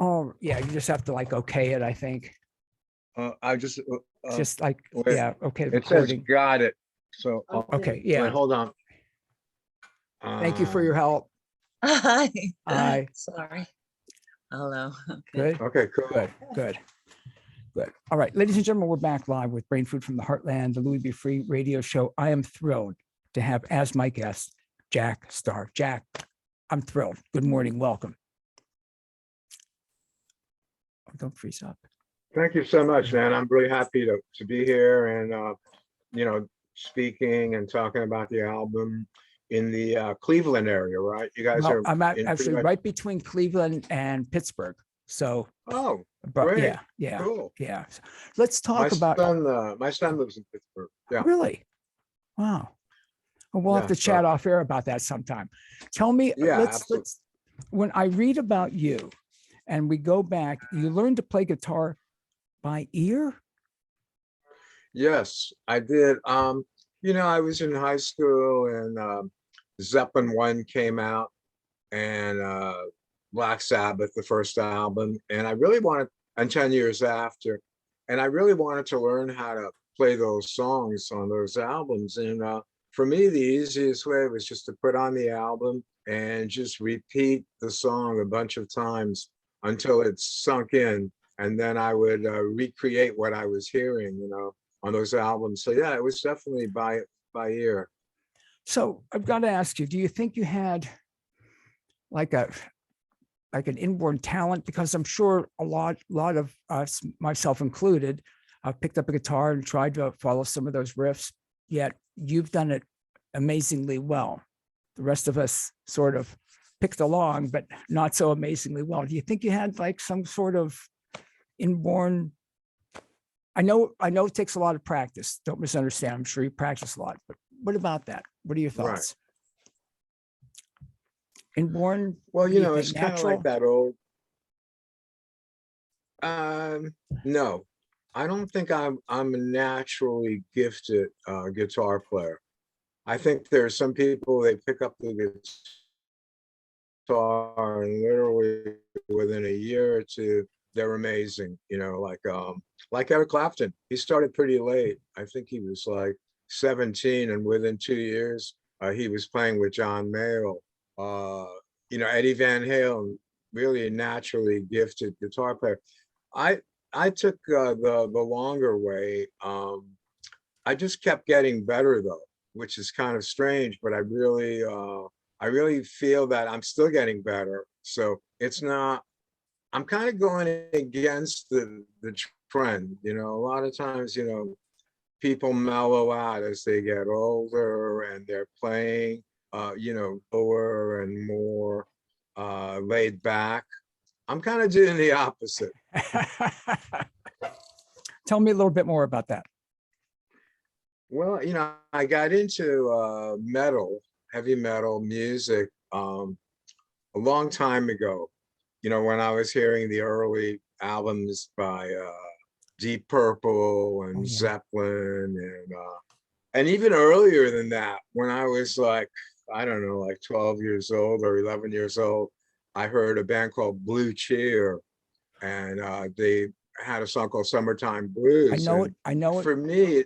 Oh, yeah, you just have to like okay it, I think. I just Just like, wait, yeah, okay, the it says recording. got it. So Okay, wait, yeah. hold on. Thank you for your help. Hi. Aye. Sorry. Hello. Good, Okay, cool. good, good, good. All right, ladies and gentlemen, we're back live with Brain Food from the Heartland, the Louis B. Free radio show. I am thrilled to have as my guest, Jack Starr. Jack, I'm thrilled. Good morning, welcome. Oh, don't freeze up. Thank you so much, man. I'm really happy to be here and you know, speaking and talking about the album in the Cleveland area, right? You guys Well, are I'm in actually pretty much. right between Cleveland and Pittsburgh. So, Oh, but great. yeah, yeah, Cool. yeah. Let's My talk about my son lives in Pittsburgh. Yeah, really. Wow. Well, we'll have yeah. to So chat off air about that sometime. Tell me, yeah, let's absolutely. when I read about you and we go back, you learned to play guitar by ear? Yes, I did. You know, I was in high school and Zeppelin 1 came out and Black Sabbath, the first album, and I really wanted, and 10 years after, and I really wanted to learn how to play those songs on those albums. And for me, the easiest way was just to put on the album and just repeat the song a bunch of times until it sunk in. And then I would recreate what I was hearing, you know, on those albums. So yeah, it was definitely by ear. So I've got to ask you, do you think you had like an inborn talent? Because I'm sure a lot of us, myself included, I've picked up a guitar and tried to follow some of those riffs, yet you've done it amazingly well. The rest of us sort of picked along, but not so amazingly well. Do you think you had like some sort of inborn? I know it takes a lot of practice. Don't misunderstand. I'm sure you practice a lot, but what about that? What are your Right. thoughts? Inborn? Well, do you you know, think it's kind of natural? like that old. No, I don't think I'm a naturally gifted guitar player. I think there are some people, they pick up the guitar and literally within a year or two, they're amazing. You know, like Eric Clapton. He started pretty late. I think he was like 17, and within 2 years, he was playing with John Mayall. Uh, you know, Eddie Van Halen, really a naturally gifted guitar player. I I took the longer way. I just kept getting better though, which is kind of strange, but I really feel that I'm still getting better. So it's not, I'm kind of going against the trend. You know, a lot of times, you know, people mellow out as they get older and they're playing, you know, lower and more laid back. I'm kind of doing the opposite. Tell me a little bit more about that. Well, you know, I got into metal, heavy metal music a long time ago. You know, when I was hearing the early albums by Deep Purple Oh, and yeah. Zeppelin and even earlier than that, when I was like, I don't know, like 12 years old or 11 years old, I heard a band called Blue Cheer, and they had a song called Summertime I Blues. know And it. I know it. for me,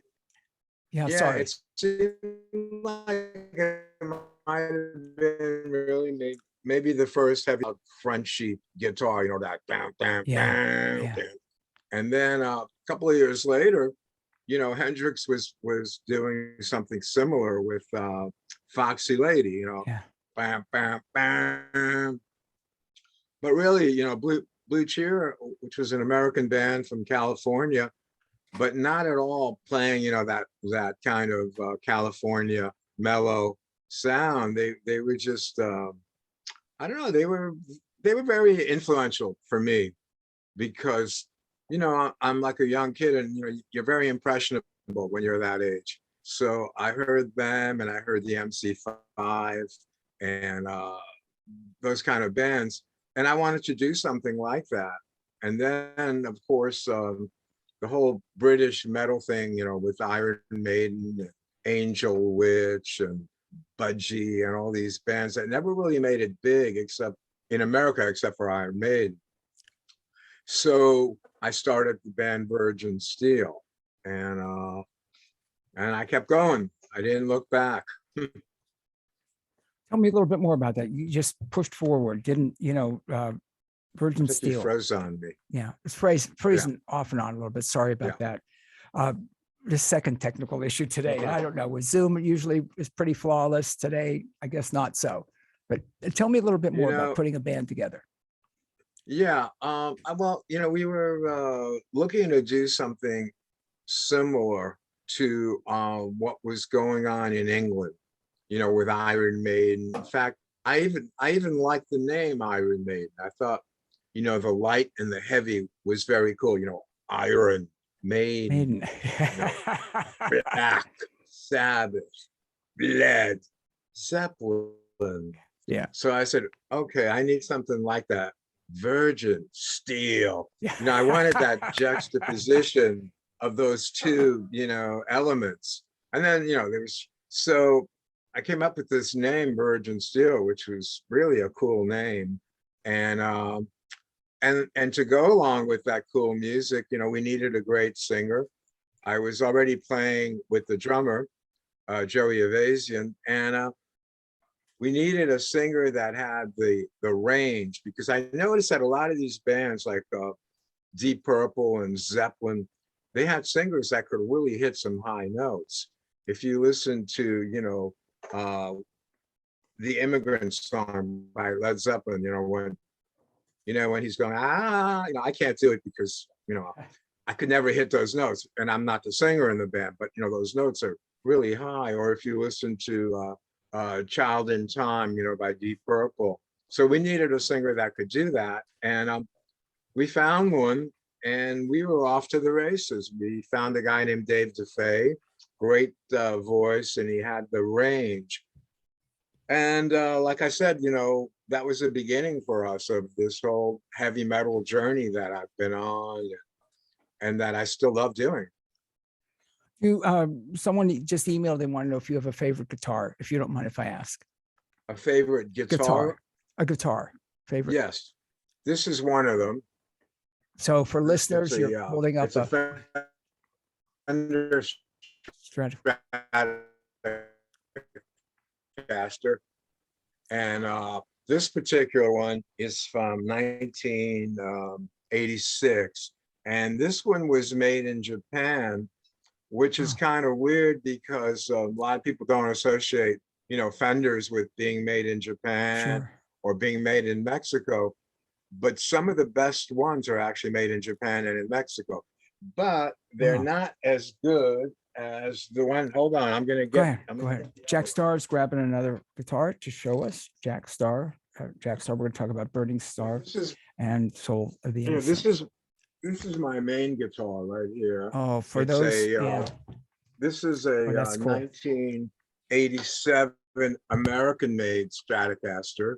Yeah, yeah, sorry. it seemed like it might have been really maybe the first heavy crunchy guitar, you know, that bam, bam, Yeah, bam, yeah. bam. And then a couple of years later, you know, Hendrix was doing something similar with Foxy Lady, you know, Yeah. bam, bam, bam. But really, you know, Blue Cheer, which was an American band from California, but not at all playing, you know, that kind of California mellow sound. They were just I don't know, they were very influential for me because, you know, I'm like a young kid, and you know, you're very impressionable when you're that age. So I heard them and I heard the MC5 and those kind of bands, and I wanted to do something like that. And then of course the whole British metal thing, you know, with Iron Maiden, and Angel Witch, and Budgie, and all these bands that never really made it big, except in America, except for Iron Maiden. So I started the band Virgin Steele, and I kept going. I didn't look back. Tell me a little bit more about that. You just pushed forward, didn't, Virgin I think you Steel. froze on me. Yeah, it's freezing off and on a little bit. Sorry about that. The second technical issue today. I don't know. With Zoom, it usually is pretty flawless. Today, I guess not so. But tell me a little bit more about putting a band together. Yeah. Well, we were looking to do something similar to what was going on in England, with Iron Maiden. In fact, I even liked the name Iron Maiden. I thought, the light and the heavy was very cool. Iron Maiden, Black Sabbath, Led Zeppelin. Yeah. So I said, okay, I need something like that. Virgin Steel. I wanted that juxtaposition of those two, elements. And then, so I came up with this name, Virgin Steel, which was really a cool name. And to go along with that cool music, we needed a great singer. I was already playing with the drummer, Joey Evasian, and we needed a singer that had the range, because I noticed that a lot of these bands like Deep Purple and Zeppelin, they had singers that could really hit some high notes. If you listen to, The Immigrant Song by Led Zeppelin, when he's going, I can't do it because, I could never hit those notes, and I'm not the singer in the band, but, those notes are really high. Or if you listen to Child in Time, by Deep Purple. So we needed a singer that could do that. And we found one, and we were off to the races. We found a guy named Dave DeFay, great voice, and he had the range. And like I said, that was the beginning for us of this whole heavy metal journey that I've been on and that I still love doing. Someone just emailed, they want to know if you have a favorite guitar, if you don't mind if I ask. A favorite guitar? A guitar favorite. Yes, this is one of them. So for listeners, you're holding up a Fender Stratocaster, and this particular one is from 1986, and this one was made in Japan, which is kind of weird because a lot of people don't associate, Fenders with being made in Japan or being made in Mexico. But some of the best ones are actually made in Japan and in Mexico. But they're not as good as the one. Hold on, I'm going to get. Go ahead. Jack Starr is grabbing another guitar to show us. Jack Starr. We're going to talk about Burning Starr and Soul of the Innocent. This is my main guitar right here. Oh, for those. This is a 1987 American-Made Stratocaster.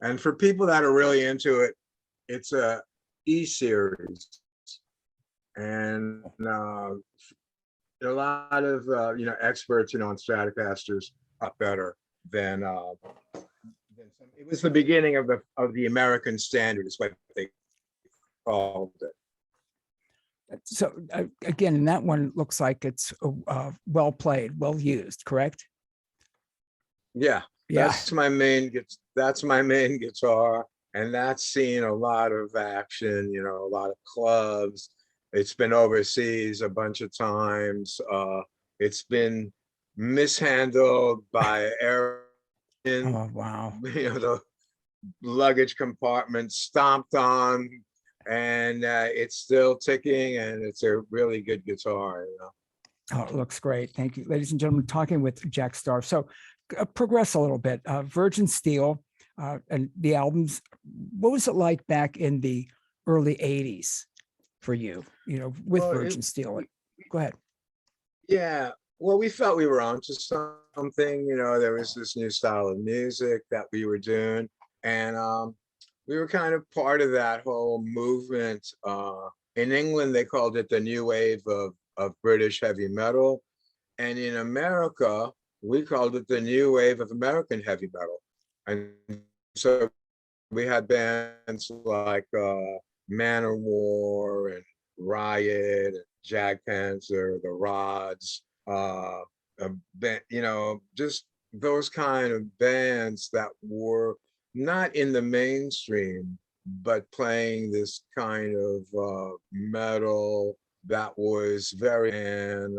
And for people that are really into it, it's a E series. And a lot of experts on Stratocasters are better than some. It was the beginning of the American standard, is what they called it. So again, and that one looks like it's well played, well used, correct? Yeah. That's my main guitar, and that's seen a lot of action, a lot of clubs. It's been overseas a bunch of times. It's been mishandled by air. Oh, wow. The luggage compartment stomped on, and it's still ticking, and it's a really good guitar. Oh, it looks great. Thank you, ladies and gentlemen. Talking with Jack Starr. So progress a little bit. Virgin Steele and the albums. What was it like back in the early 80s for you, with Virgin Steele? Go ahead. Yeah. Well, we felt we were onto something. There was this new style of music that we were doing, and we were kind of part of that whole movement. In England, they called it the new wave of British heavy metal, and in America, we called it the new wave of American heavy metal. And so we had bands like Manowar and Riot and Jag Panzer, the Rods, you know, just those kind of bands that were not in the mainstream, but playing this kind of metal that was very, and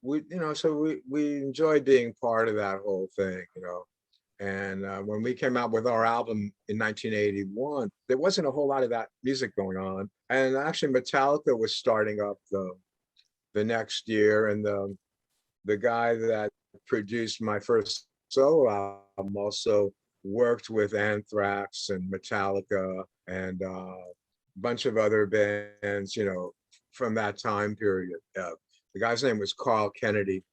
we, you know, so we enjoyed being part of that whole thing, you know. And when we came out with our album in 1981, there wasn't a whole lot of that music going on. And actually Metallica was starting up the next year, and the guy that produced my first solo album also worked with Anthrax and Metallica and a bunch of other bands, you know, from that time period. The guy's name was Carl Kennedy,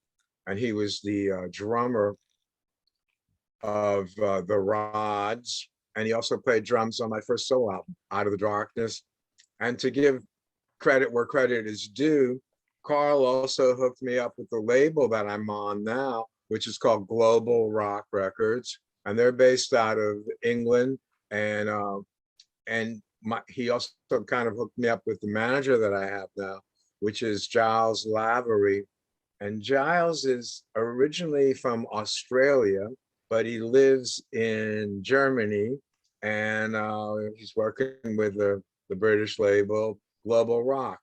and he was the drummer of the Rods, and he also played drums on my first solo album, Out of the Darkness. And to give credit where credit is due, Carl also hooked me up with the label that I'm on now, which is called Global Rock Records, and they're based out of England. And he also kind of hooked me up with the manager that I have now, which is Giles Lavery. And Giles is originally from Australia, but he lives in Germany, and he's working with the British label Global Rock,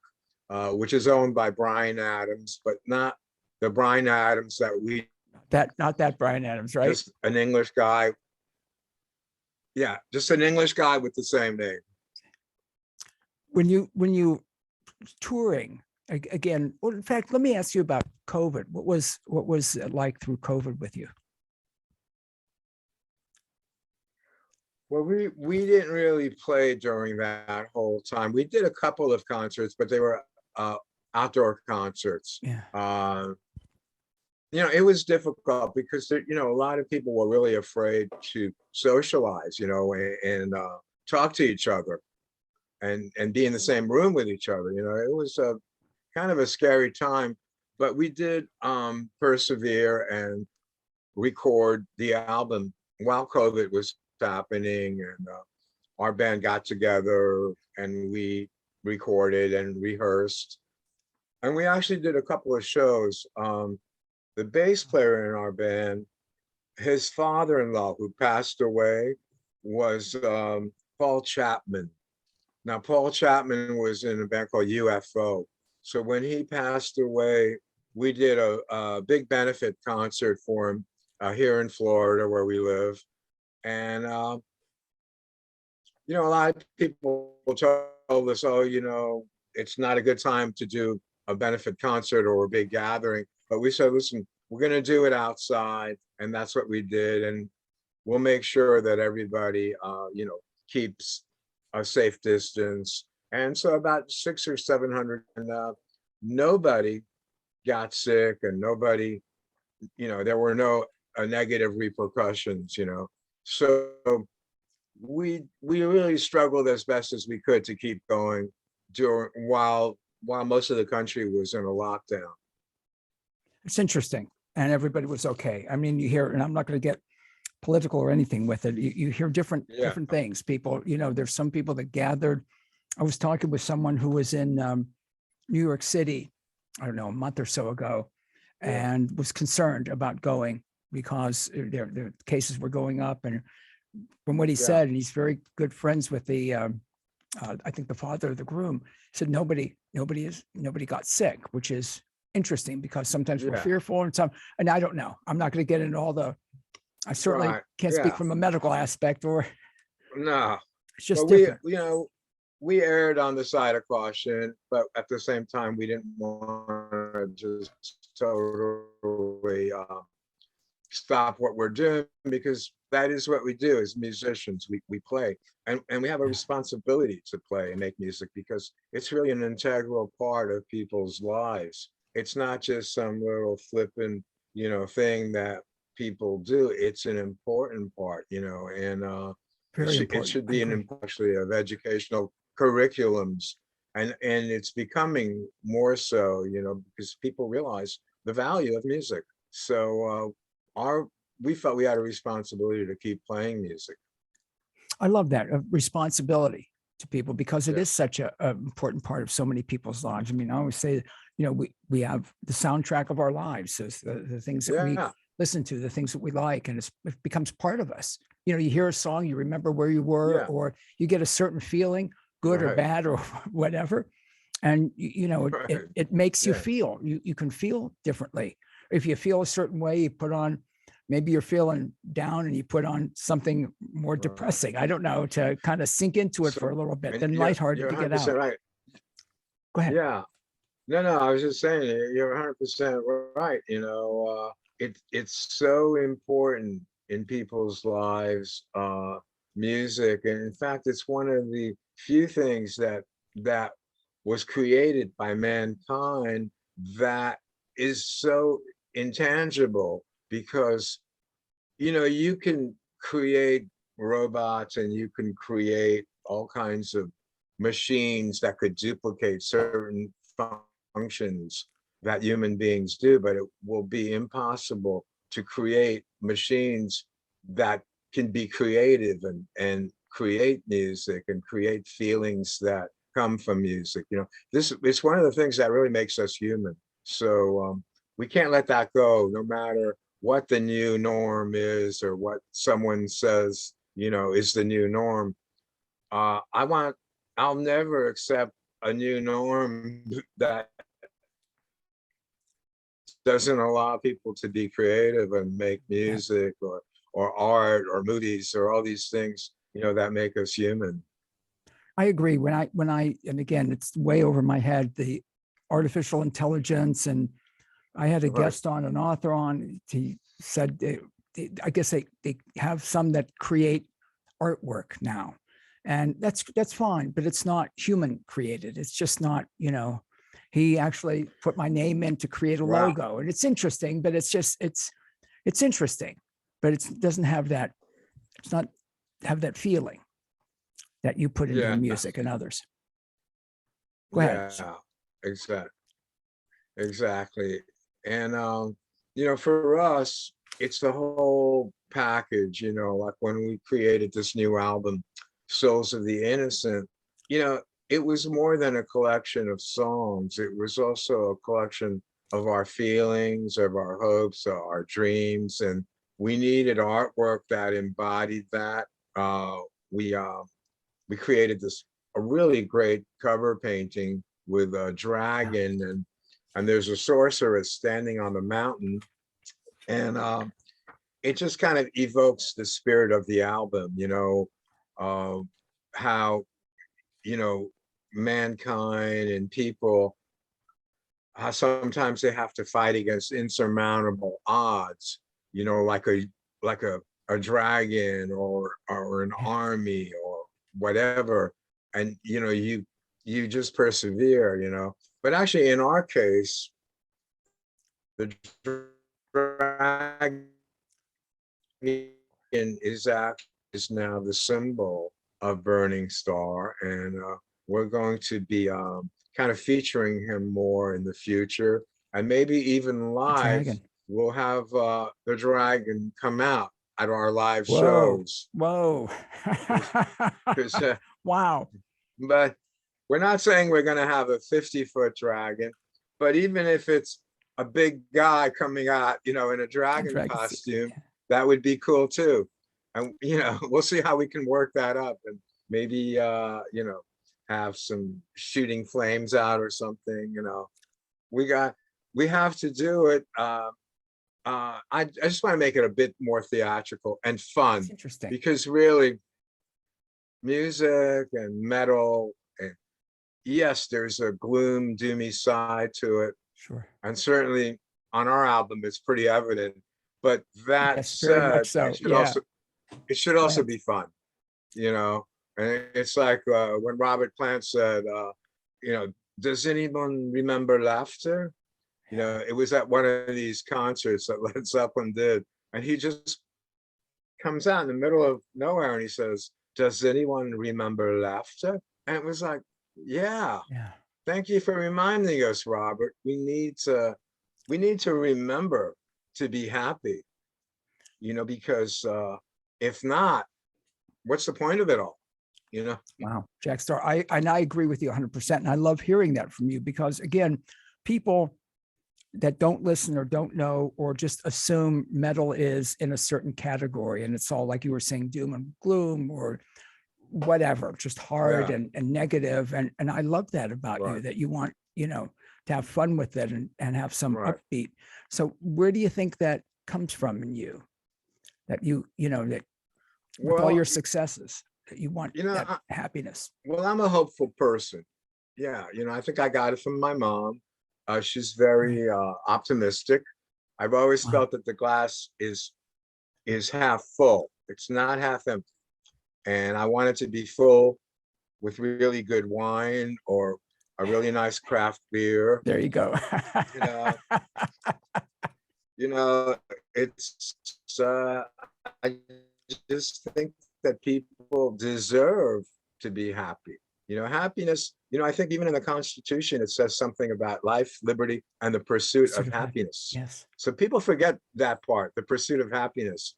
which is owned by Bryan Adams, but not the Bryan Adams that we. Not that Bryan Adams, right? Just an English guy. Yeah, just an English guy with the same name. When you touring again, well, in fact, let me ask you about COVID. What was it like through COVID with you? Well, we didn't really play during that whole time. We did a couple of concerts, but they were outdoor concerts. Yeah. You know, it was difficult because you know, a lot of people were really afraid to socialize, you know, and talk to each other, and be in the same room with each other. You know, it was a kind of a scary time, but we did persevere and record the album while COVID was happening, and our band got together and we recorded and rehearsed, and we actually did a couple of shows. The bass player in our band, his father-in-law who passed away was Paul Chapman. Now Paul Chapman was in a band called UFO, so when he passed away, we did a big benefit concert for him here in Florida where we live. And you know, a lot of people told us, oh, you know, it's not a good time to do a benefit concert or a big gathering, but we said, listen, we're going to do it outside, and that's what we did, and we'll make sure that everybody you know, keeps a safe distance. And so about 600 or 700, and nobody got sick, and nobody, you know, there were no negative repercussions, you know. So we really struggled as best as we could to keep going while most of the country was in a lockdown. It's interesting, and everybody was okay. I mean, you hear, and I'm not going to get political or anything with it. You hear different things. People, you know, there's some people that gathered. I was talking with someone who was in New York City, I don't know, a month or so ago, and was concerned about going because their cases were going up. And from what he said, and he's very good friends with the, I think the father of the groom, said nobody got sick, which is interesting because sometimes we're fearful and I don't know. I'm not going to get into all the, I certainly can't speak from a medical aspect or. No, it's just different. You know, we erred on the side of caution, but at the same time, we didn't want to just totally stop what we're doing, because that is what we do as musicians. We play, and we have a responsibility to play and make music, because it's really an integral part of people's lives. It's not just some little flippant, you know, thing that people do. It's an important part, you know, and it should be an actually of educational curriculums, and it's becoming more so, you know, because people realize the value of music. So we felt we had a responsibility to keep playing music. I love that responsibility. to people because it Yeah. is such a important part of so many people's lives. I mean, I always say, you know, we have the soundtrack of our lives, so it's the things that we Yeah. listen to, the things that we like, and it becomes part of us. You know, you hear a song, you remember where you were, Yeah. or you get a certain feeling, good or Right. bad or whatever. And you know, Right. it makes you Yeah. feel, you can feel differently. If you feel a certain way, you put on, maybe you're feeling down and you put on something more Right. depressing. I don't know, to kind of sink into it for a So, little bit, and then you're lighthearted to get 100% out. right. Go ahead. Yeah. No, I was just saying you're 100% right. You know, it's so important in people's lives, music, and in fact, it's one of the few things that was created by mankind that is so intangible because you know you can create robots and you can create all kinds of machines that could duplicate certain functions that human beings do, but it will be impossible to create machines that can be creative and create music and create feelings that come from music. You know, this it's one of the things that really makes us human. So we can't let that go, no matter what the new norm is or what someone says, you know, is the new norm. I'll never accept a new norm that doesn't allow people to be creative and make Yeah, music or art or movies or all these things, you know, that make us human. I agree. And again, it's way over my head, the artificial intelligence. And I had a Right. guest on, an author on, he said, I guess they have some that create artwork now. And that's fine, but it's not human created. It's just not, you know, he actually put my name in to create a Wow. logo, and it's interesting, but it's interesting, but it doesn't have that, it's not have that feeling that you put into the Yeah. music and others. Go ahead. Yeah. Exactly. Exactly. And you know, for us, it's the whole package, you know, like when we created this new album, Souls of the Innocent, you know, it was more than a collection of songs. It was also a collection of our feelings, of our hopes, of our dreams, and we needed artwork that embodied that. Uh, we uh, we created this a really great cover painting with a Yeah. dragon and there's a sorceress standing on the mountain and it just kind of evokes the spirit of the album, you know, uh, how you know mankind and people how sometimes they have to fight against insurmountable odds, you know, like a dragon or an Yeah. army or whatever. And you know, you just persevere, you know. But actually in our case, the dragon is now the symbol of Burning Starr, and we're going to be kind of featuring him more in the future, and maybe even The live. dragon. We'll have the dragon come out at our live Whoa. shows, Whoa. because Wow. but we're not saying we're going to have a 50-foot dragon, but even if it's a big guy coming out, you know, in a dragon Dragon. costume, that would be cool too. And you know, we'll see how we can work that up and maybe you know, have some shooting flames out or something, you know. We have to do it. I just want to make it a bit more theatrical and fun It's interesting. because really music and metal and yes, there's a gloom, doomy side to it. Sure. And certainly on our album, it's pretty evident. But that Yes, very said, much so. it should Go also ahead. be fun, you know. And it's like when Robert Plant said, you know, does anyone remember laughter? You know, it was at one of these concerts that Led Zeppelin did, and he just comes out in the middle of nowhere and he says, "Does anyone remember laughter?" And it was like, yeah. Yeah. Thank you for reminding us, Robert. We need to remember to be happy, you know, because if not, what's the point of it all? you know? Wow, Jack Starr, I agree with you 100%. And I love hearing that from you because, again, people that don't listen or don't know or just assume metal is in a certain category, and it's all, like you were saying, doom and gloom or whatever, just hard Yeah. and negative. And I love that about you, Right. that you want, to have fun with it and have some Right. upbeat. So where do you think that comes from in you? That that with all your Well, successes, that you want that happiness. well, I'm a hopeful person. Yeah, I think I got it from my mom. She's very optimistic. I've always Wow. felt that the glass is half full. It's not half empty. And I want it to be full with really good wine or a really nice craft beer. There you go. You know, it's I just think that people deserve to be happy. Happiness, I think even in the Constitution, it says something about life, liberty, and the pursuit of happiness. Yes. So people forget that part, the pursuit of happiness.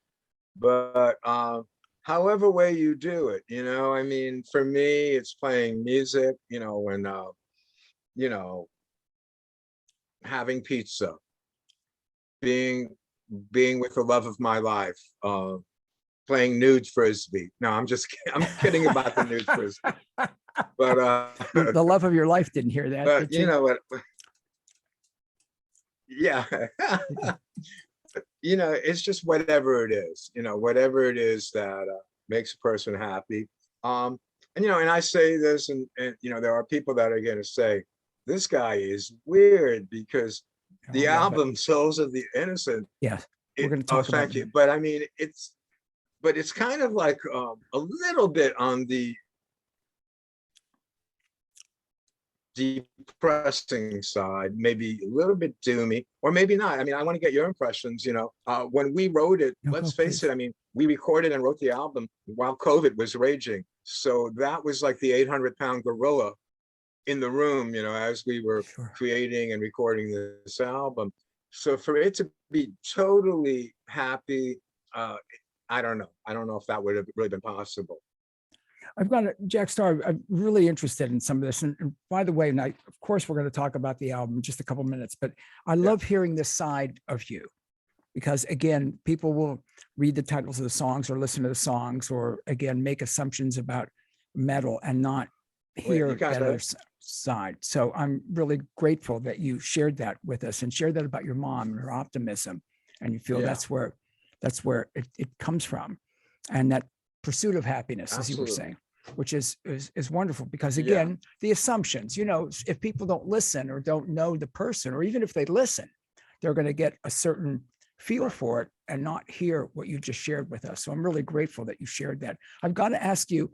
But however way you do it, I mean, for me, it's playing music, when, having pizza, being with the love of my life, playing nude frisbee. No, I'm just I'm kidding about the nude frisbee. But The love of your life didn't hear that. but Did you? you know what? Yeah. It's just whatever it is, whatever it is that makes a person happy. And I say this, and there are people that are going to say, this guy is weird because the album Souls of the Innocent. Yes, we're going to talk about thank you. But I mean, it's kind of like a little bit on the depressing side, maybe a little bit doomy, or maybe not. I mean, I want to get your impressions. When we wrote it, let's face it, I mean, we recorded and wrote the album while COVID was raging. So that was like the 800-pound gorilla in the room, as we were creating and recording this album. So for it to be totally happy, I don't know. I don't know if that would have really been possible. I've got Jack Starr. I'm really interested in some of this. And by the way, and of course, we're going to talk about the album in just a couple minutes, but I love hearing this side of you because, again, people will read the titles of the songs or listen to the songs or, again, make assumptions about metal and not hear that other side. So I'm really grateful that you shared that with us and shared that about your mom and her optimism. And you feel that's where it comes from. And that pursuit of happiness, as you were saying, which is wonderful because, again, the assumptions, if people don't listen or don't know the person, or even if they listen, they're going to get a certain feel for it and not hear what you just shared with us. So I'm really grateful that you shared that. I've got to ask you,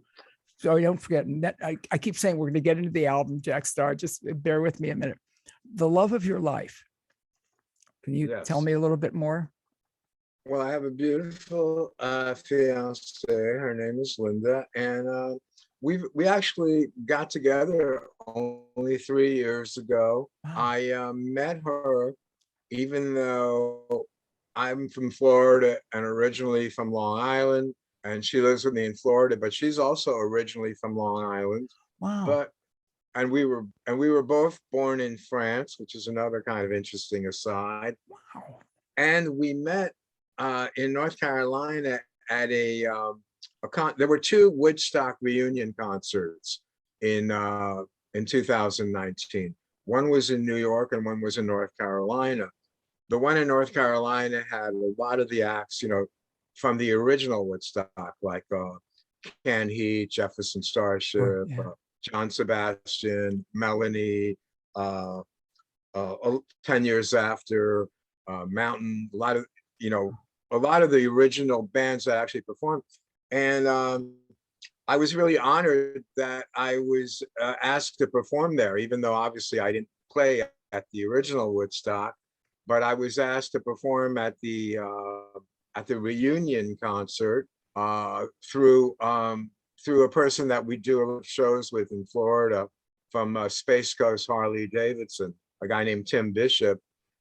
so I don't forget, and that I keep saying we're going to get into the album, Jack Starr, just bear with me a minute. The love of your life. Can you tell me a little bit more? Well, I have a beautiful fiance. Her name is Linda, and we actually got together only 3 years ago. Wow. I met her, even though I'm from Florida and originally from Long Island, and she lives with me in Florida, but she's also originally from Long Island. Wow. And we were both born in France, which is another kind of interesting aside. Wow. And we met in North Carolina at there were 2 Woodstock reunion concerts in 2019. One was in New York and one was in North Carolina. The one in North Carolina had a lot of the acts, from the original Woodstock, like Can Heat, Jefferson Starship, John Sebastian, Meloni, 10 Years After, Mountain, a lot of the original bands that actually performed. And I was really honored that I was asked to perform there, even though obviously I didn't play at the original Woodstock, but I was asked to perform at the reunion concert through a person that we do shows with in Florida from Space Coast Harley Davidson, a guy named Tim Bishop.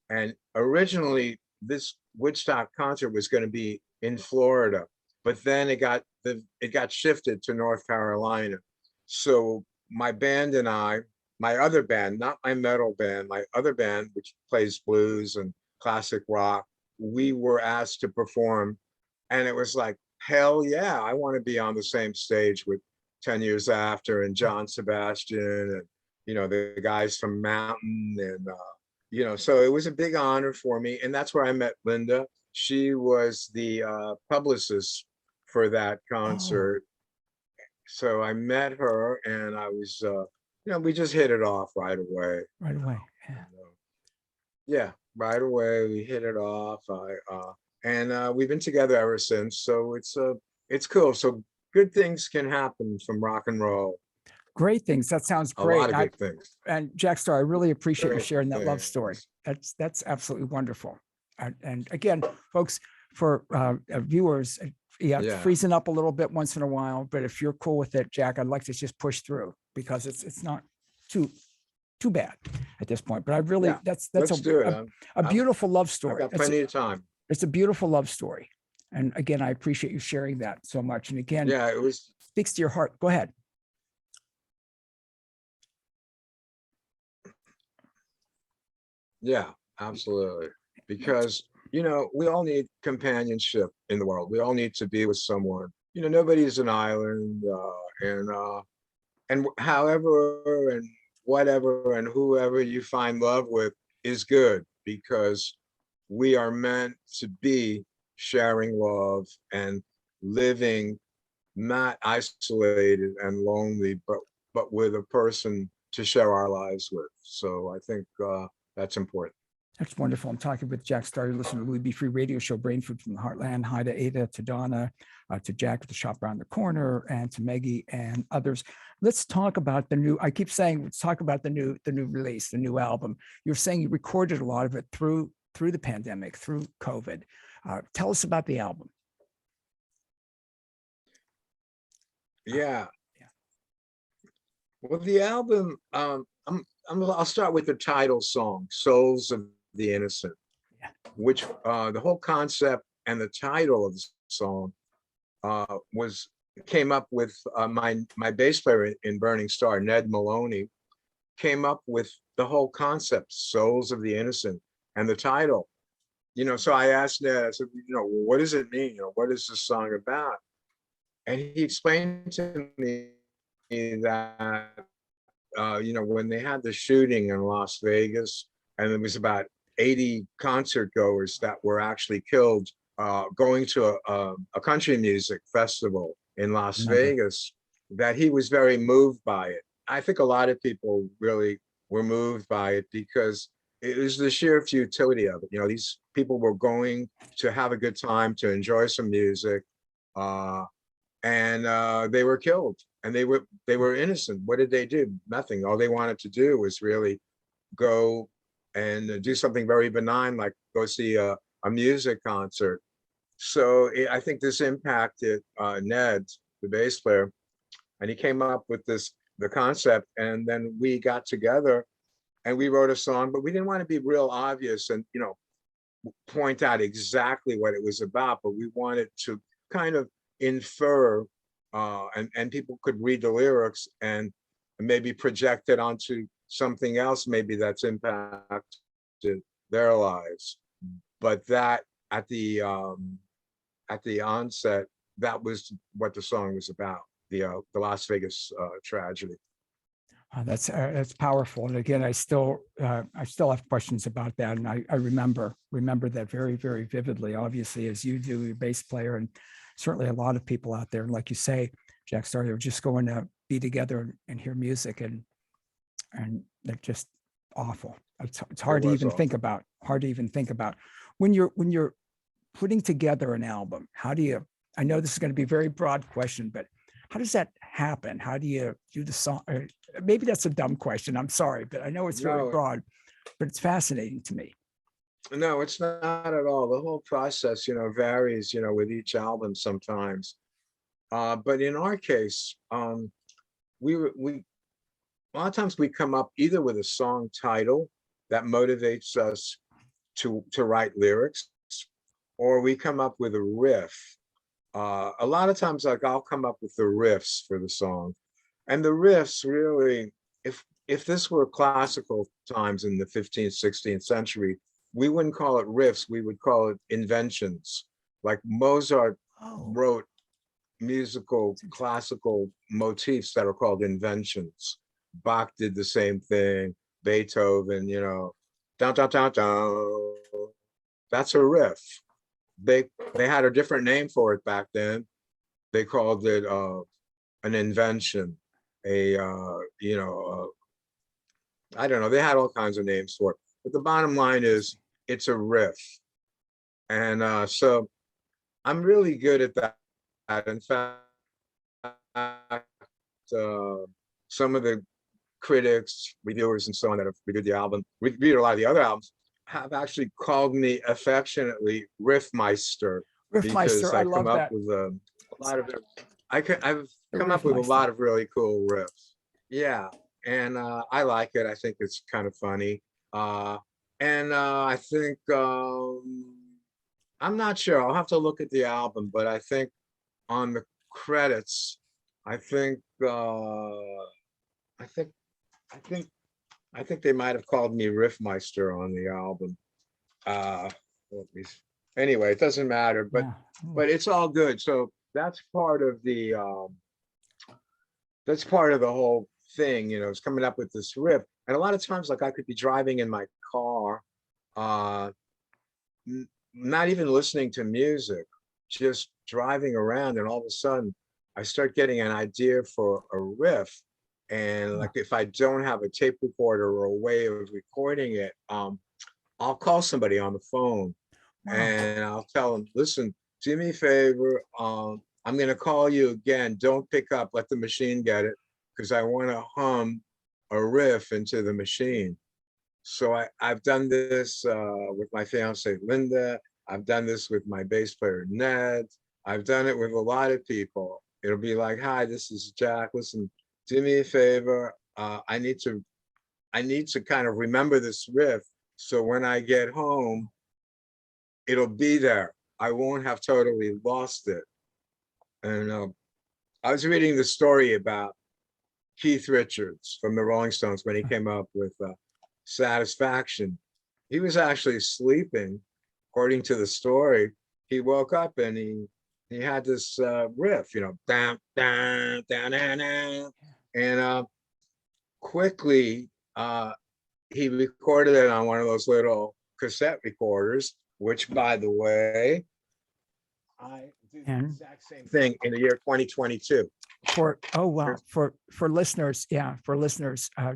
And originally this Woodstock concert was going to be in Florida, but then it got shifted to North Carolina. So my band and I, my other band, not my metal band, my other band, which plays blues and classic rock, we were asked to perform. And it was like, hell yeah, I want to be on the same stage with 10 Years After and John Sebastian and, the guys from Mountain. And, so it was a big honor for me. And that's where I met Linda. She was the publicist for that concert. So I met her and I was, we just hit it off right away. Right away. Yeah. Yeah, right away we hit it off. And we've been together ever since. So it's cool. So good things can happen from rock and roll. Great things. That sounds A great. lot of good things. And Jack Starr, I really appreciate you Great sharing that love story. things. That's absolutely wonderful. And again, folks, for viewers, yeah, it's Yeah. freezing up a little bit once in a while, but if you're cool with it, Jack, I'd like to just push through because it's not too bad at this point. But I really, Yeah, that's Let's do it. a beautiful love I've story. got plenty of time. It's a beautiful love story. And again, I appreciate you sharing that so much. And again, Yeah, it was. speaks to your heart. Go ahead. Yeah, absolutely. Because, we all need companionship in the world. We all need to be with someone. Nobody's an island. And however and whatever and whoever you find love with is good because we are meant to be sharing love and living not isolated and lonely, but with a person to share our lives with. So I think that's important. That's wonderful. I'm talking with Jack Starr. You're listening to Louis B. Free Radio Show, Brain Food from the Heartland. Hi to Ada, to Donna, to Jack at the shop around the corner, and to Maggie and others. Let's talk about the new, I keep saying, let's talk about the new release, the new album. You're saying you recorded a lot of it through the pandemic, through COVID. Tell us about the album. Yeah. Well, the album, I'll start with the title song, Souls of the Innocent, Yeah. which the whole concept and the title of the song came up with my bass player in Burning Starr, Ned Meloni, came up with the whole concept, Souls of the Innocent, and the title. So I asked Ned, I said, what does it mean? What is this song about? And he explained to me that when they had the shooting in Las Vegas, and there was about 80 concert goers that were actually killed going to a country music festival in Las Vegas, that he was very moved by it. I think a lot of people really were moved by it because it was the sheer futility of it. These people were going to have a good time, to enjoy some music, and they were killed. And they were innocent. What did they do? Nothing. All they wanted to do was really go and do something very benign, like go see a music concert. So I think this impacted Ned, the bass player, and he came up with the concept. And then we got together and we wrote a song, but we didn't want to be real obvious and point out exactly what it was about, but we wanted to kind of infer. And people could read the lyrics and maybe project it onto something else, maybe that's impacted their lives. But that at the onset, that was what the song was about, the Las Vegas tragedy. That's powerful. And again, I still have questions about that. And I remember that very, very vividly, obviously, as you do, your bass player, and certainly a lot of people out there. And like you say, Jack Starr, they're just going to be together and hear music, and they're just awful. It's hard to even think about. Hard to even think about when you're putting together an album. How do you? I know this is going to be a very broad question, but how does that happen? How do you do the song? Maybe that's a dumb question. I'm sorry, but I know it's very broad, but it's fascinating to me. No, it's not at all. The whole process, varies, with each album sometimes. But in our case, we a lot of times we come up either with a song title that motivates us to write lyrics, or we come up with a riff a lot of times, like I'll come up with the riffs for the song, and the riffs really, if this were classical times in the 15th, 16th century, we wouldn't call it riffs, we would call it inventions. Like Mozart Oh, wrote musical classical motifs that are called inventions. Bach did the same thing, Beethoven, down, down, down, down. That's a riff. They had a different name for it back then. They called it an invention, I don't know. They had all kinds of names for it. But the bottom line is it's a riff. And so I'm really good at that. In fact, some of the critics, reviewers, and so on that have reviewed the album, reviewed a lot of the other albums, have actually called me affectionately Riffmeister because Riffmeister, I I come love up that. with a lot of I've The come up with a Riffmeister. lot of really cool riffs. Yeah, and I like it. I think it's kind of funny. And I think I'm not sure. I'll have to look at the album, but I think on the credits, I think I think I think I think they might have called me Riffmeister on the album. Let me anyway, it doesn't matter, Yeah. but it's all good. So that's part of the whole thing, it's coming up with this riff. And a lot of times, like I could be driving in my car, not even listening to music, just driving around, and all of a sudden I start getting an idea for a riff. And like if I don't have a tape recorder or a way of recording it, I'll call somebody on the phone and I'll tell them, listen, do me a favor, I'm gonna call you again. Don't pick up, let the machine get it, because I want to hum a riff into the machine. So I've done this with my fiance Linda. I've done this with my bass player Ned. I've done it with a lot of people. It'll be like, hi, this is Jack. Listen, do me a favor. I need to kind of remember this riff. So when I get home, it'll be there. I won't have totally lost it. And I was reading the story about Keith Richards from the Rolling Stones when he came up with Satisfaction. He was actually sleeping, according to the story. He woke up and he had this riff, down, down, down, down, down. And quickly, he recorded it on one of those little cassette recorders, which, by the way, I do the exact same thing in the year 2022. For listeners,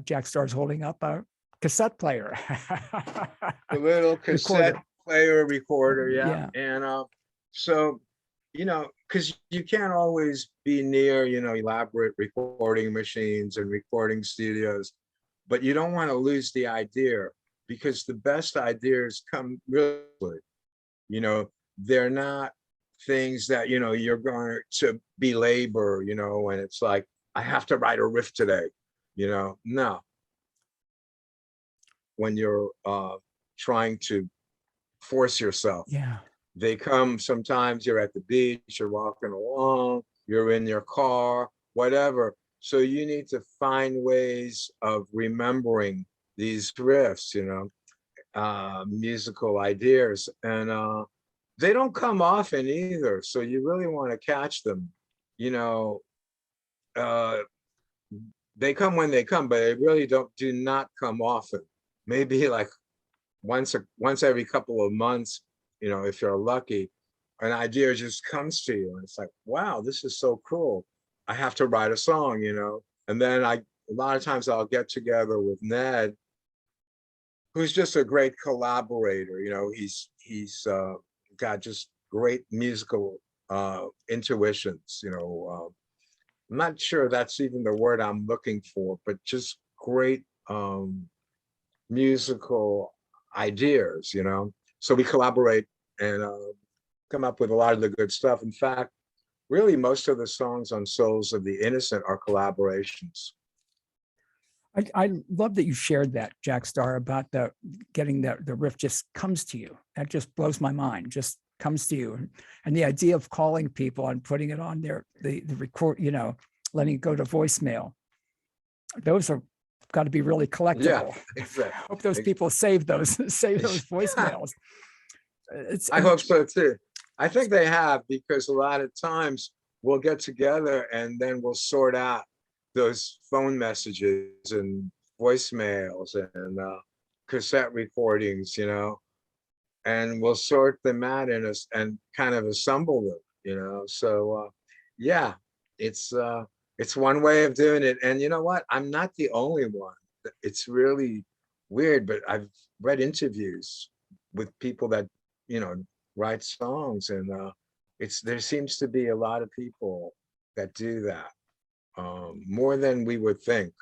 Jack Starr's holding up a cassette player. The little cassette player recorder, yeah. And so, because you can't always be near, elaborate recording machines and recording studios, but you don't want to lose the idea, because the best ideas come really, they're not things that, you're going to belabor, and it's like, I have to write a riff today, no. When you're trying to force yourself. Yeah. They come, sometimes you're at the beach, you're walking along, you're in your car, whatever. So you need to find ways of remembering these riffs, musical ideas. And they don't come often either. So you really want to catch them. They come when they come, but they really do not come often. Maybe like once every couple of months, if you're lucky, an idea just comes to you and it's like, wow, this is so cool. I have to write a song, and then a lot of times I'll get together with Ned, who's just a great collaborator. He's got just great musical intuitions. I'm not sure that's even the word I'm looking for, but just great musical ideas, so we collaborate and come up with a lot of the good stuff. In fact, really most of the songs on Souls of the Innocent are collaborations. I love that you shared that, Jack Starr, about getting the riff just comes to you. That just blows my mind. Just comes to you. And the idea of calling people and putting it on the record, letting it go to voicemail. Those are got to be really collectible. Yeah, exactly. I hope those people save those voicemails. I hope so too. I think they have, because a lot of times we'll get together and then we'll sort out those phone messages and voicemails and cassette recordings, and we'll sort them out and kind of assemble them, So yeah, it's one way of doing it. And you know what? I'm not the only one. It's really weird, but I've read interviews with people that, write songs, and there seems to be a lot of people that do that, more than we would think.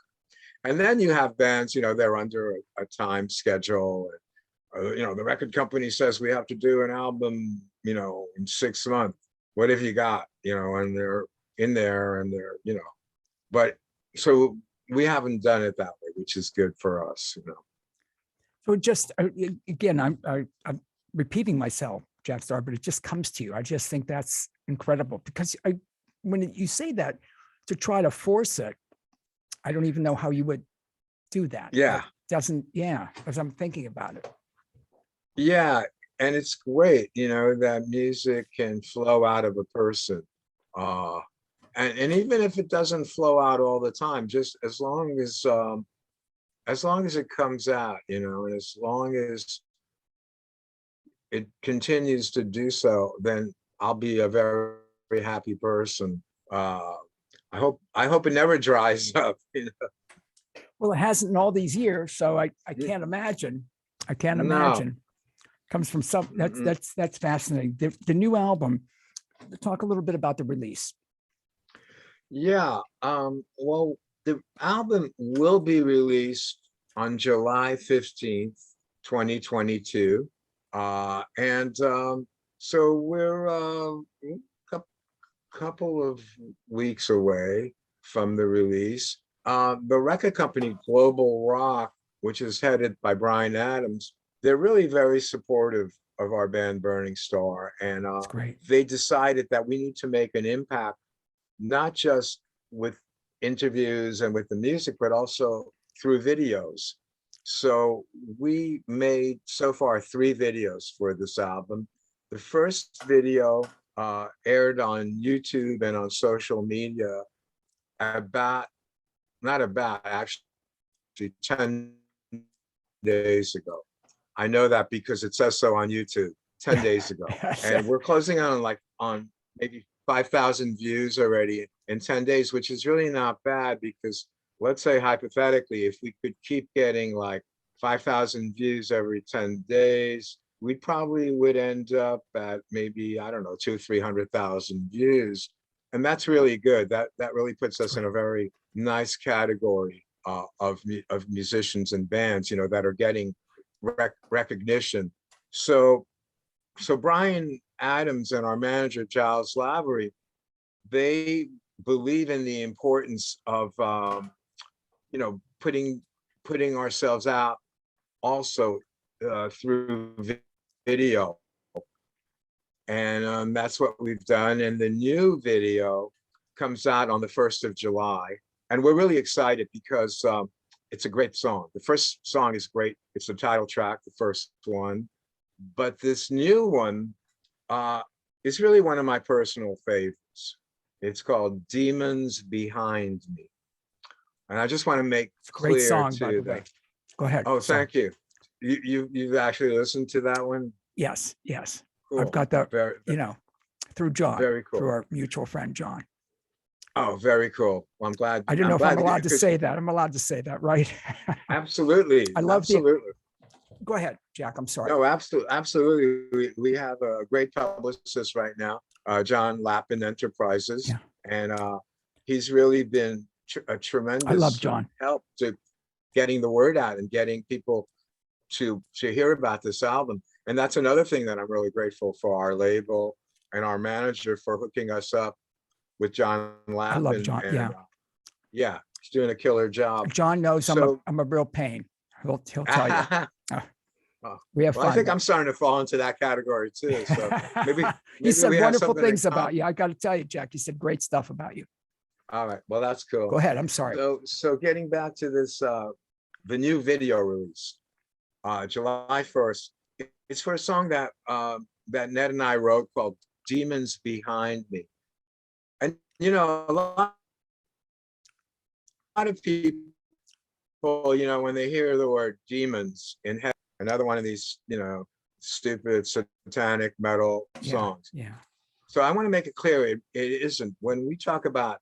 And then you have bands, they're under a time schedule. The record company says we have to do an album, in 6 months. What have you got? And they're in there and they're, but so we haven't done it that way, which is good for us, So just again, I'm repeating myself, Jack Starr, but it just comes to you. I just think that's incredible, because when you say that, to try to force it, I don't even know how you would do that. Yeah. As I'm thinking about it. Yeah. And it's great, that music can flow out of a person. And even if it doesn't flow out all the time, just as long as it comes out, and as long as it continues to do so, then I'll be a very, very happy person. I hope it never dries up. Well, it hasn't in all these years, so I can't imagine. I can't imagine. Comes from some. That's fascinating. The new album. Talk a little bit about the release. Yeah. Well, the album will be released on July 15th, 2022. So we're a couple of weeks away from the release. The record company Global Rock, which is headed by Bryan Adams, they're really very supportive of our band Burning Starr. And they decided that we need to make an impact, not just with interviews and with the music, but also through videos. So we made so far 3 videos for this album. The first video aired on YouTube and on social media actually 10 days ago. I know that because it says so on YouTube, 10 days ago. And we're closing on maybe 5,000 views already in 10 days, which is really not bad, because let's say hypothetically, if we could keep getting like 5,000 views every 10 days, we probably would end up at maybe, I don't know, 200,000-300,000 views. And that's really good. That really puts us in a very nice category of musicians and bands, that are getting recognition. So Bryan Adams and our manager, Giles Lavery, they believe in the importance of, putting ourselves out also through video. And that's what we've done. And the new video comes out on the 1st of July. And we're really excited because it's a great song. The first song is great. It's the title track, the first one. But this new one is really one of my personal favorites. It's called Demons Behind Me. And I just want to make clear great song, to by the way. Go ahead. Oh, thank you. You've actually listened to that one? Yes. Cool. I've got that, through John, very cool. through our mutual friend, John. Oh, very cool. Well, I'm glad. I don't know if I'm allowed to say that. I'm allowed to say that, right? Absolutely. I love absolutely. Go ahead, Jack. I'm sorry. No, absolutely. We have a great publicist right now, John Lappin Enterprises, and he's really been a tremendous help to getting the word out and getting people to hear about this album. And that's another thing that I'm really grateful for our label and our manager for hooking us up with John Lappin. I love John. And, he's doing a killer job. John knows I'm a real pain. He'll tell you. We have Well, I fun. think I'm starting to fall into that category too. So maybe He maybe said we have wonderful something in things about common. you. I got to tell you, Jack, he said great stuff about you. All right. Well, that's Go cool. ahead. I'm sorry. So getting back to this, the new video release, July 1st. It's for a song that that Ned and I wrote called "Demons Behind Me," and you know, a lot of people, you know, when they hear the word demons in heaven, another one of these, you know, stupid satanic metal songs. Yeah. So I want to make it clear, it isn't. When we talk about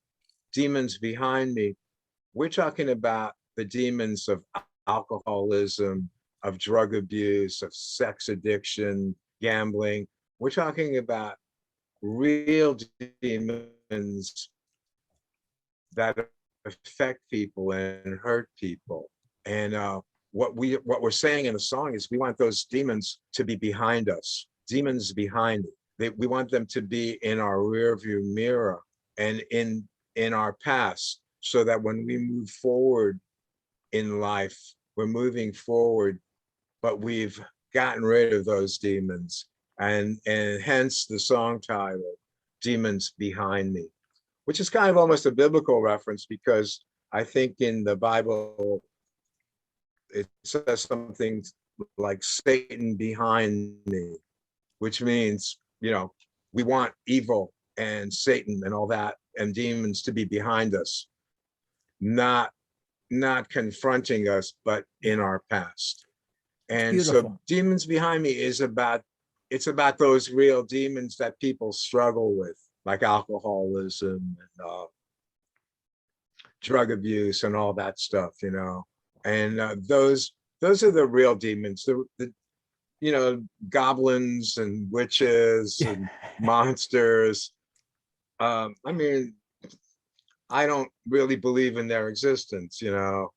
demons behind me, we're talking about the demons of alcoholism, of drug abuse, of sex addiction, gambling. We're talking about real demons that affect people and hurt people. And what we're saying in the song is we want those demons to be behind us, demons behind it. We want them to be in our rearview mirror and in our past, so that when we move forward in life, we're moving forward, but we've gotten rid of those demons. And hence the song title, Demons Behind Me, which is kind of almost a biblical reference, because I think in the Bible, it says something like Satan behind me, which means, you know, we want evil and Satan and all that and demons to be behind us, not confronting us, but in our past. And so Demons Behind Me is about, it's about those real demons that people struggle with, like alcoholism and drug abuse and all that stuff, you know. And those are the real demons, the you know, goblins and witches and monsters. I mean, I don't really believe in their existence, you know.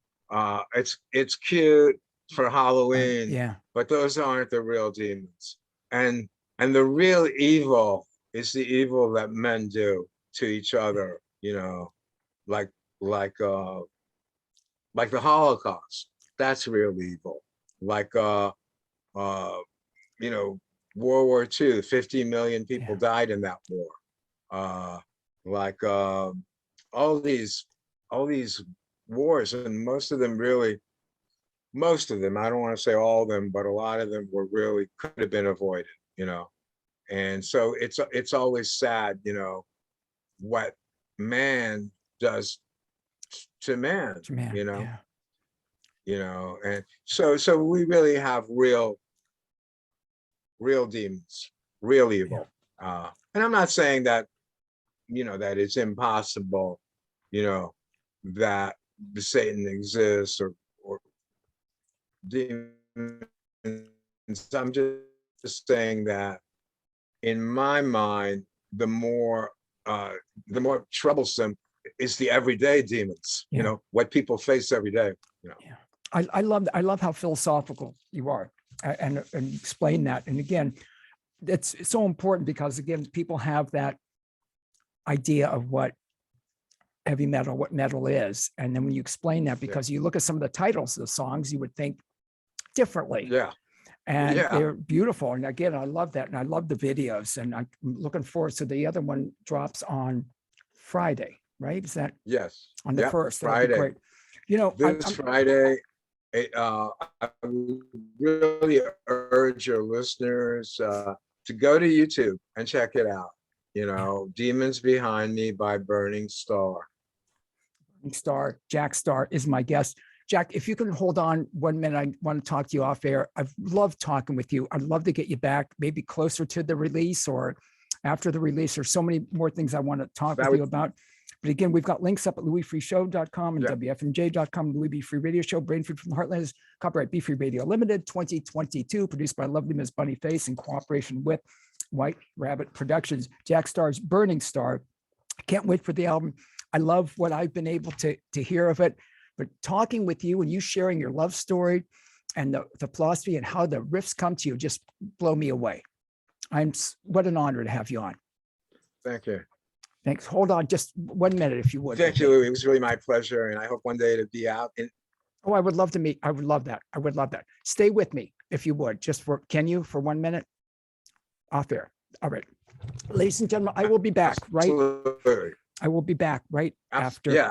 It's cute for Halloween, but those aren't the real demons. And the real evil is the evil that men do to each other, you know, like the Holocaust. That's real evil. Like you know, World War II, 50 million people died in that war. Like all these wars, and most of them, I don't want to say all of them, but a lot of them were really could have been avoided, you know. And so it's always sad, you know, what man does to man, you know. You know, and so we really have real demons, real evil. And I'm not saying that, you know, that it's impossible, you know, that Satan exists or demons. I'm just saying that in my mind, the more troublesome is the everyday demons, you know, what people face every day, you know. I love how philosophical you are and explain that. And again, it's so important because again, people have that idea of what heavy metal, what metal is. And then when you explain that, because you look at some of the titles of the songs, you would think differently. Yeah. And they're beautiful. And again, I love that. And I love the videos, and I'm looking forward. So the other one drops on Friday, right? Is that on the 1st? Friday. Great. You know, this Friday, I would really urge your listeners to go to YouTube and check it out. You know, Demons Behind Me by Burning Starr. Burning Starr, Jack Starr is my guest. Jack, if you can hold on 1 minute, I want to talk to you off air. I've loved talking with you. I'd love to get you back, maybe closer to the release or after the release. There's so many more things I want to talk with you about. But again, we've got links up at louisfreeshow.com and WFMJ.com, Louis B. Free Radio Show, Brainfood from the Heartland, copyright Be Free Radio Limited, 2022, produced by lovely Ms. Bunny Face in cooperation with White Rabbit Productions. Jack Starr's Burning Starr. I can't wait for the album. I love what I've been able to hear of it, but talking with you and you sharing your love story and the philosophy and how the riffs come to you just blow me away. What an honor to have you on. Thank you. Thanks. Hold on just 1 minute, if you would. Thank you. It was really my pleasure. And I hope one day to be out Oh, I would love to meet. I would love that. I would love that. Stay with me if you would, just for, can you, for 1 minute? Off air. All right. Ladies and gentlemen, I will be back, right? Absolutely. I will be back right after. Yeah,